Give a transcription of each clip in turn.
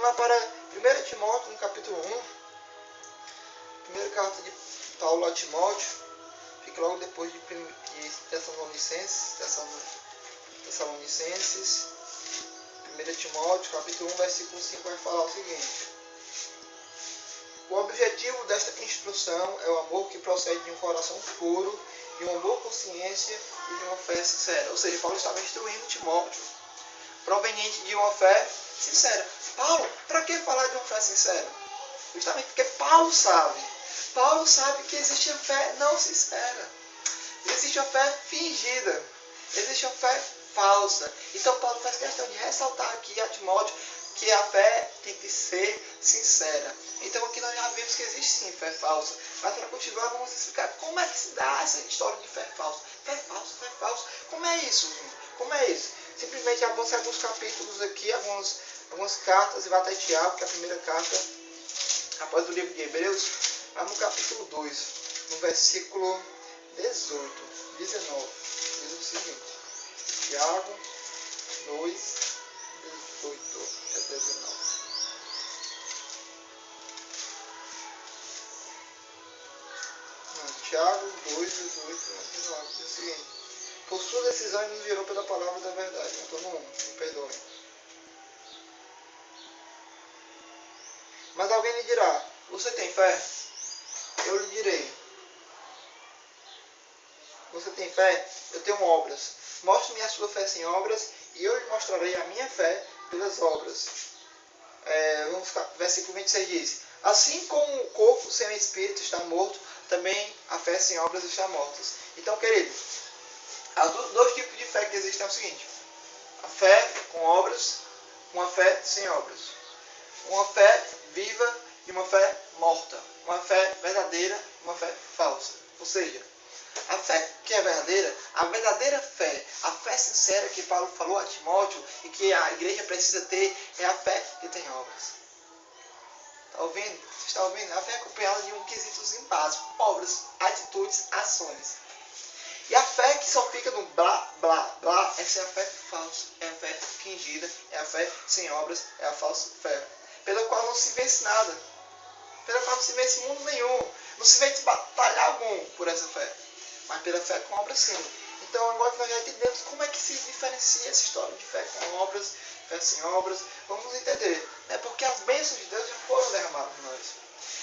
lá para 1 Timóteo, no capítulo 1. Primeira carta de Paulo a Timóteo. Fica logo depois de Tessalonicenses. 1 Timóteo, capítulo 1, versículo 5, vai falar o seguinte. O objetivo desta instrução é o amor que procede de um coração puro, de uma boa consciência e de uma fé sincera. Ou seja, Paulo estava instruindo Timóteo, proveniente de uma fé sincera. Paulo, para que falar de uma fé sincera? Justamente porque Paulo sabe que existe a fé não sincera. Existe a fé fingida. Existe a fé falsa. Então Paulo faz questão de ressaltar aqui a Timóteo que a fé tem que ser sincera. Então aqui nós já vimos que existe sim fé falsa. Mas para continuar, vamos explicar como é que se dá essa história de fé falsa. Fé falsa. Como é isso, gente? Como é isso? Simplesmente avança alguns capítulos aqui, algumas cartas, e vai até Tiago, que é a primeira carta após o livro de Hebreus. Vai no capítulo 2, no versículo 19. Diz o seguinte. Tiago 2, 18 a 19. Tiago 2, 18 a 19. Diz o seguinte. Por sua decisão ele nos gerou pela palavra da verdade. Estou no 1, me perdoem. Mas alguém lhe dirá, você tem fé? Eu lhe direi. Você tem fé? Eu tenho obras. Mostre-me a sua fé sem obras, e eu lhe mostrarei a minha fé pelas obras. Versículo 26 diz, assim como o corpo sem o espírito está morto, também a fé sem obras está morta. Então, querido, há dois tipos de fé que existem é o seguinte. A fé com obras, uma fé sem obras. Uma fé viva e uma fé morta. Uma fé verdadeira, uma fé falsa. Ou seja, a fé que é verdadeira, a verdadeira fé, a fé sincera que Paulo falou a Timóteo e que a igreja precisa ter, é a fé que tem obras. Está ouvindo? Você está ouvindo? A fé é acompanhada de um quesitozinho básico, obras, atitudes, ações. E a fé que só fica no blá, blá, blá, essa é a fé falsa, é a fé fingida, é a fé sem obras, é a falsa fé. Pela qual não se vence nada, pela qual não se vence mundo nenhum, não se vence batalha algum por essa fé. Mas pela fé com obras sim. Então agora que nós já entendemos como é que se diferencia essa história de fé com obras, fé sem obras, vamos entender. Né? Porque as bênçãos de Deus já foram derramadas em nós.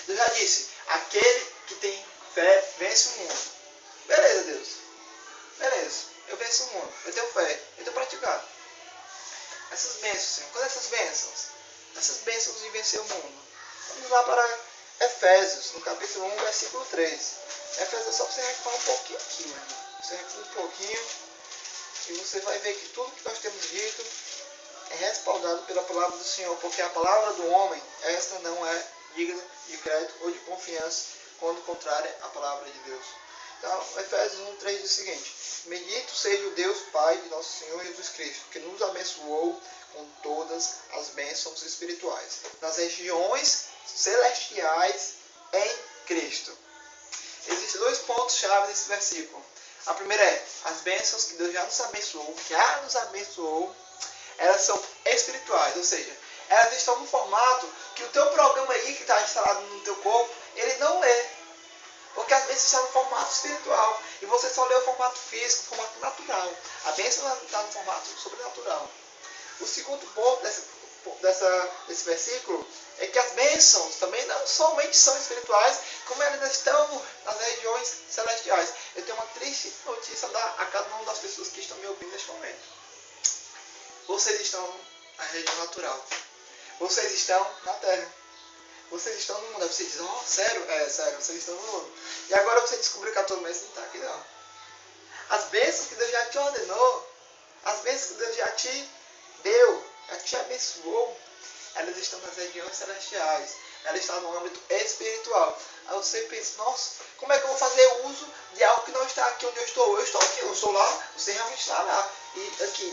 Deus já disse, aquele que tem fé vence o mundo. Beleza, Deus. Beleza, eu venço o mundo. Eu tenho fé, eu tenho praticado. Essas bênçãos, Senhor. Quais essas bênçãos? Essas bênçãos de vencer o mundo. Vamos lá para Efésios, no capítulo 1, versículo 3. Efésios é só para você recuar um pouquinho aqui, meu irmão. Você recua um pouquinho e você vai ver que tudo que nós temos dito é respaldado pela palavra do Senhor, porque a palavra do homem, esta não é digna de crédito ou de confiança, quando contrária à palavra de Deus. Então, Efésios 1, 3 diz o seguinte, bendito seja o Deus Pai de nosso Senhor Jesus Cristo, que nos abençoou com todas as bênçãos espirituais, nas regiões celestiais em Cristo. Existem dois pontos-chave nesse versículo. A primeira é, as bênçãos que Deus já nos abençoou, elas são espirituais, ou seja, elas estão no formato que o teu programa aí que está instalado no teu corpo, ele não lê. Porque as bênçãos estão no formato espiritual. E você só lê o formato físico, o formato natural. A bênção está no formato sobrenatural. O segundo ponto desse versículo é que as bênçãos também não somente são espirituais, como elas estão nas regiões celestiais. Eu tenho uma triste notícia a dar a cada uma das pessoas que estão me ouvindo neste momento. Vocês estão na região natural. Vocês estão na terra. Vocês estão no mundo. Aí você diz, sério? É, sério, vocês estão no mundo. E agora você descobriu que a tua bênção não está aqui não. As bênçãos que Deus já te ordenou, as bênçãos que Deus já te deu, já te abençoou, elas estão nas regiões celestiais. Elas estão no âmbito espiritual. Aí você pensa, nossa, como é que eu vou fazer uso de algo que não está aqui onde eu estou? Eu estou aqui, eu estou lá, você realmente está lá.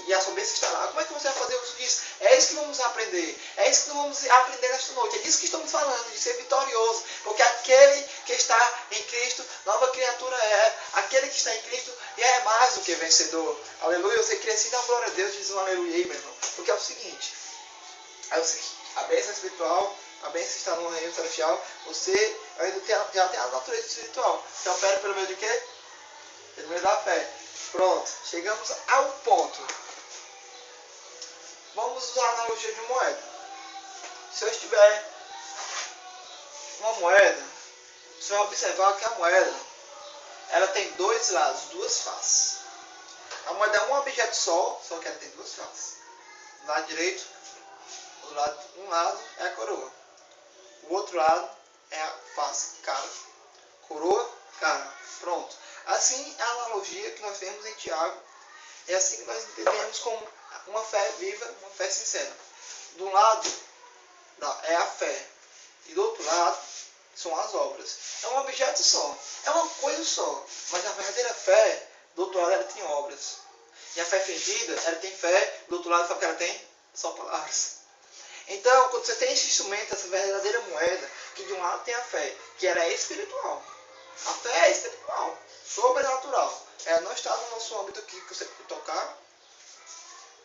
E a sua bênção está lá. Como é que você vai fazer uso disso? É isso que vamos aprender. É isso que vamos aprender nesta noite. É disso que estamos falando, de ser vitorioso. Porque aquele que está em Cristo, nova criatura é. Aquele que está em Cristo é mais do que vencedor. Aleluia. Você queria assim dar glória a Deus, diz um aleluia aí, meu irmão. Porque é o seguinte, a bênção espiritual, a bênção está no reino celestial, você ainda já tem a natureza espiritual. Você opera pelo meio de quê? Pelo meio da fé. Pronto, chegamos ao ponto. Vamos usar a analogia de moeda. Se eu estiver uma moeda, você vai observar que a moeda ela tem dois lados, duas faces. A moeda é um objeto só que ela tem duas faces. Do lado direito, um lado é a coroa. O outro lado é a face, cara. Coroa, cara. Pronto. Assim é a analogia que nós temos em Tiago. É assim que nós entendemos como uma fé viva, uma fé sincera. De um lado é a fé. E do outro lado são as obras. É um objeto só. É uma coisa só. Mas a verdadeira fé, do outro lado, ela tem obras. E a fé fingida, ela tem fé. Do outro lado, sabe o que ela tem? Só palavras. Então, quando você tem esse instrumento, essa verdadeira moeda, que de um lado tem a fé, que ela é espiritual. A fé é espiritual, sobrenatural. Ela não está no nosso âmbito aqui que você pode tocar,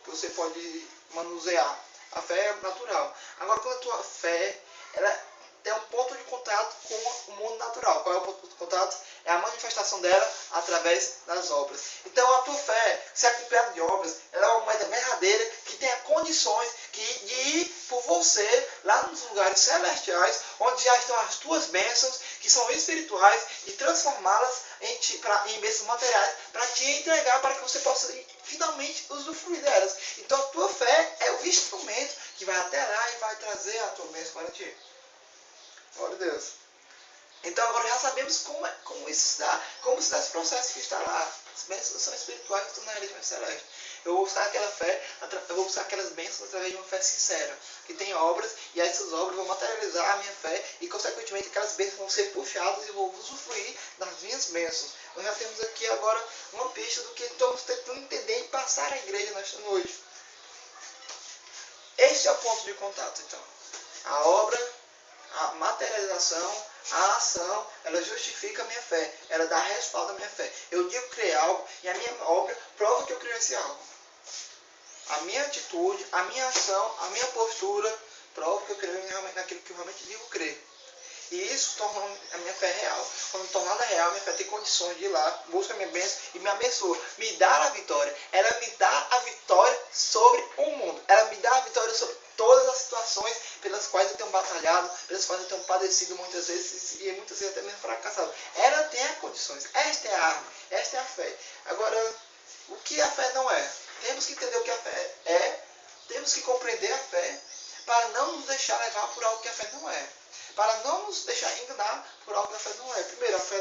que você pode manusear. A fé é natural. Agora, quando a tua fé, ela tem um ponto de contato com o mundo natural. Qual é o ponto de contato? É a manifestação dela através das obras. Então, a tua fé, se é acompanhada de obras, ela é uma moeda verdadeira que tenha condições de ir por você lá nos lugares celestiais, onde já estão as tuas bênçãos, que são espirituais, e transformá-las em bênçãos materiais, para te entregar, para que você possa finalmente usufruir delas. Então, a tua fé é o instrumento que vai até lá e vai trazer a tua bênção para ti. Glória a Deus. Então agora já sabemos como isso se dá. Como se dá esse processo que está lá. As bênçãos são espirituais e na região celeste. Eu vou buscar aquela fé, eu vou buscar aquelas bênçãos através de uma fé sincera. Que tem obras, e essas obras vão materializar a minha fé. E consequentemente aquelas bênçãos vão ser puxadas e eu vou usufruir das minhas bênçãos. Nós já temos aqui agora uma pista do que estamos tentando entender e passar à igreja nesta noite. Este é o ponto de contato então. A obra, a materialização, a ação, ela justifica a minha fé. Ela dá respaldo à minha fé. Eu digo que criei algo e a minha obra prova que eu criei esse algo. A minha atitude, a minha ação, a minha postura prova que eu creio naquilo que eu realmente digo crer. E isso torna a minha fé real. Quando tornada real, a minha fé tem condições de ir lá, busca a minha bênção e me abençoa. Me dá a vitória. Ela me dá a vitória sobre o mundo. Ela me dá a vitória sobre todas as situações pelas quais eu tenho batalhado, pelas quais eu tenho padecido muitas vezes e muitas vezes até mesmo fracassado. Ela tem as condições. Esta é a arma. Esta é a fé. Agora, o que a fé não é? Temos que entender o que a fé é. Temos que compreender a fé para não nos deixar levar por algo que a fé não é. Para não nos deixar enganar por algo que a fé não é. Primeiro, a fé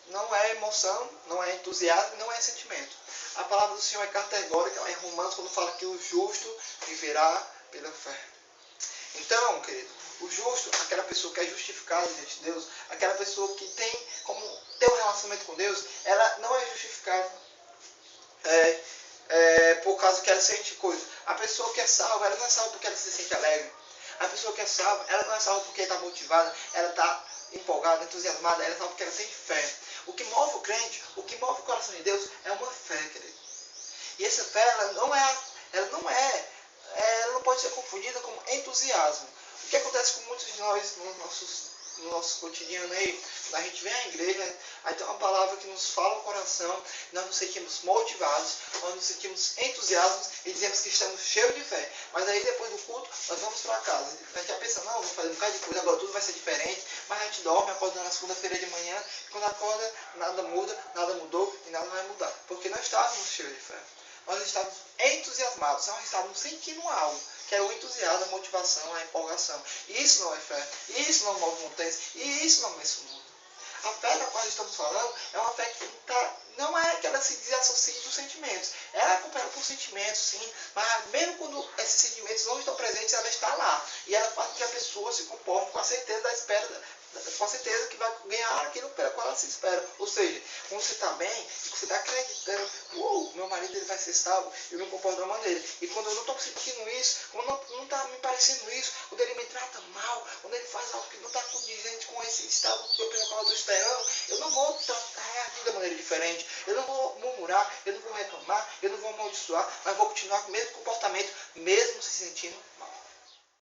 não é emoção, não é entusiasmo, não é sentimento. A palavra do Senhor é categórica em Romanos quando fala que o justo viverá pela fé. Então, querido, o justo, aquela pessoa que é justificada diante de Deus, aquela pessoa que tem como ter um relacionamento com Deus, ela não é justificada por causa que ela sente coisa. A pessoa que é salva, ela não é salva porque ela se sente alegre. A pessoa que é salva, ela não é salva porque está motivada, ela está empolgada, entusiasmada, ela é salva porque ela tem fé. O que move o crente, o que move o coração de Deus é uma fé, querido. E essa fé, ela não pode ser confundida com entusiasmo. O que acontece com muitos de nós no nosso cotidiano aí, quando a gente vem à igreja, aí tem uma palavra que nos fala o coração, nós nos sentimos motivados, nós nos sentimos entusiasmados e dizemos que estamos cheios de fé. Mas aí depois do culto, nós vamos para casa. A gente já pensa, não, vou fazer um bocado de coisa, agora tudo vai ser diferente, mas a gente dorme, acorda na segunda-feira de manhã, e quando acorda, nada muda, nada mudou e nada vai mudar. Porque nós estávamos cheios de fé. Nós estávamos entusiasmados, nós estávamos sentindo algo, que era o entusiasmo, a motivação, a empolgação. E isso não é fé, isso não move montanhas, e isso não vence o mundo. A fé da qual estamos falando é uma fé que não é que ela se desassocie dos sentimentos. Ela é acompanhada por sentimentos, sim, mas mesmo quando esses sentimentos não estão presentes, ela está lá. E ela faz com que a pessoa se comporte com a certeza da espera, com a certeza que vai ganhar aquilo pela qual ela se espera. Ou seja, quando você está bem, você está acreditando, meu marido ele vai ser salvo, eu me comporto de uma maneira. E quando eu não estou sentindo isso, quando não está me parecendo isso, quando ele me trata mal, quando ele faz algo que não está condizente com esse estado pelo qual eu estou esperando, eu não vou reagir de maneira diferente. Eu não vou murmurar, eu não vou reclamar, eu não vou amaldiçoar, mas vou continuar com o mesmo comportamento, mesmo se sentindo